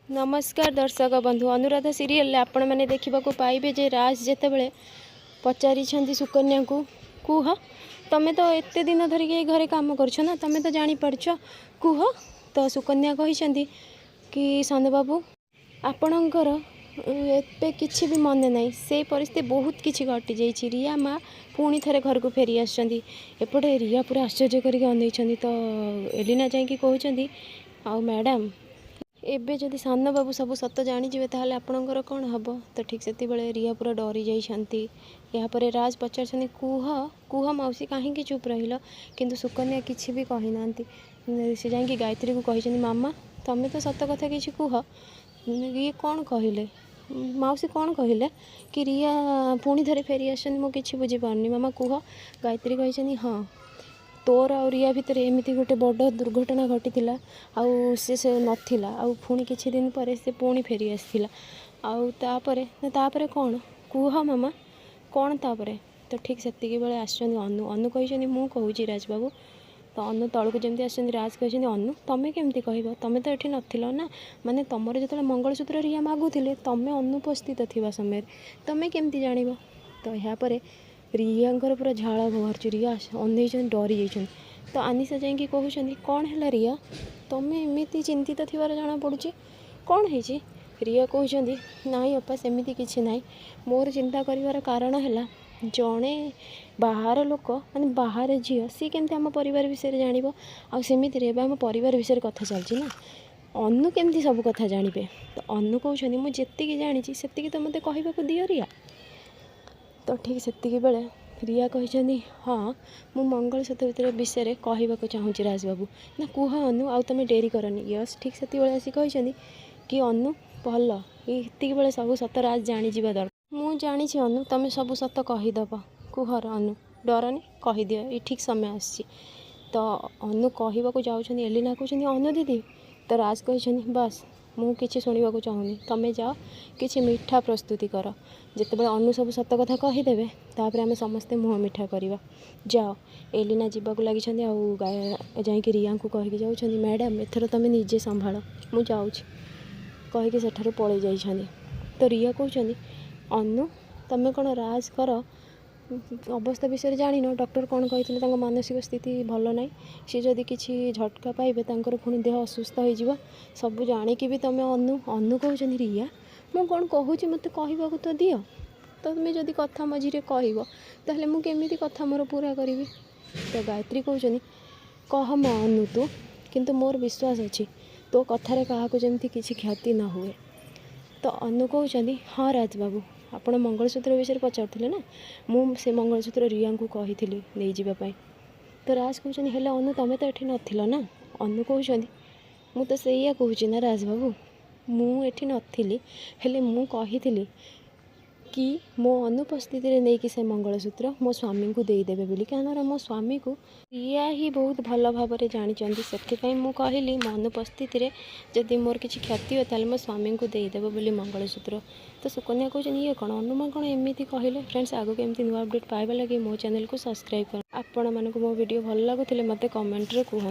नमस्कार दर्शक बंधु अनुराधा सीरियल आपण मैंने देखा पाइबे जे राज जितेबले पचारि सुकन्या को कुह तमें तो एत दिन धरिक घरे काम करछ ना तमें तो जानीपारछ कुह तो सुकन्या कही कि सान बाबू आपणकर एबे किछि भी मन नहीं से परिस्थिति बहुत किछि घटी जाइछि रिया माँ पुणी थे घर को फेरी आसपटे रिया पूरा आश्चर्य करके अनई तो एलिना जाकि कहते आ मैडम एबे जदि सान बाबू सब सत जानीजे ताहले आपणकर कौन हम तो ठीक से रिया पूरा डरी जाइछंती। यापर राज पचार कुह कुह मौसी कहीं चुप रहिल किंतु सुकन्या किछि भी कही ना से जाकि गायत्री को कही मामा तमें तो सत कथा किछि कुह ये कौन कहले मौसी कौन कहले कि रिया पुणी थे फेरी आसछन मु किछि बुझी पारनी मामा कुह गायत्री कही हाँ तोर आ रिया भितर एमती गोटे बड़ दुर्घटना घटी से नथिला आ पुणी किछि दिन पर से पुणी फेरी आसला आउे कौन कुह मामा कौन तापरे तो ठीक से बेले आसछन अनु अनु कही मु कहूँ राजबाबू तो अनु तलू जमी आस राज कही अनु तमें केमती कह तमें तो ये नथिल ना माने तुमर जो मंगलसूत्र रिया मागुले तमें अनुपस्थित थिबा समय तमें केमती जानिब तो यापर रियांकर पूरा झाड़ बाहर रिया अन डरी जाइछन तो आनिशा जाकि कहते कौन है रिया तमें एमती चिंतित थिबार जना पड़ुछि कौन है रिया कहते नाई अपा सेमती किछि नाई मोर चिंता करिवार कारण है जड़े बाहर लोक माने बाहर झील सी केमती आम परिवार विषय जानिबो आ सेमिति आम परिवार विषय कथा चलछि ना अनु केमती सब कथा जानिबे तो अनु कहते मुझे जेतिकी जानी सेतिकी तो मते कहबाकू दियो रिया तो ठीक से बेले रिया कही हाँ मु मंगलसूत्र भितर विषय कहवाक चाहूँगी राजबाबू ना कुह अनु आ तुम डेरी करनी यस ठीक से आसी कही कि अनु भल ये बेले सब सत राज जानीजा दरकार मु जानी अनु तुम सब सत कहीदेव कुहर अनु डरनी कहीदि ये ठीक समय आसी तो अनु कहवाक जाऊँ एलिना कहते अनु दीदी तो राज कही बस मु किछि शुणा चाहूनी तमें जाओ किछि मीठा प्रस्तुति कर जिते बड़े अनु सब सत कथा कहीदेवे तापर आम समस्ते मुँह मीठा करवा जाओ एलिना जीवाक लगी जाकि रिया को कहीकि जाऊँ मैडम एथर तुम निजे संभाल मु जाऊँ कहीकि सेठारु पलि जाइछानी तो रिया कहते अनु तमें कौन राज कर अवस्था विषय जान डॉक्टर कौन कही मानसिक स्थिति भल ना सी जदि किसी झटका पाइबे पुणी देह असुस्थ हो सब जाणिकी भी तुम अनु अनु कहते रिया मु कौन कहूँ मत कहवाक तो दियो तो तुम्हें जदि कथा मझीरे कह ताहले मु केमिति कथा मोर पूरा करी तो गायत्री कहते कह माँ अनु तू किंतु मोर विश्वास अच्छी तो कथार क्या जमी किसी क्षति न हुए तो अनु कहते हाँ राजबाबू आपण मंगलसूत्र विषय पचारुले ना मुझे मंगलसूत्र रिया को कही नहीं जावाई तो राज कहते हेल्ला अनु तुम तो ये नथिल ना अनु कहते मु तो से कहूँ ना राजबाबू मुझे नी हेले मु कही कि मो अनुपस्थित नहीं कि से मंगलसूत्र मो स्वामी को देदेवे बोली क्या मो स्वामी को रिया ही बहुत भल भाव जानी से मु कहली मो अनुपस्थित जदि मोर किसी क्षति हो मो स्वामी को देदेव बोली मंगलसूत्र तो सुकन्या कहते ये कौन अनुमा कौन एमती कहले फ्रेंड्स आगो केमती नुआ अपडेट पाइबा लगे मो चैनल को सब्सक्राइब कर आपण मानक मो वीडियो भल लगुले मते कमेंट रे कहूँ।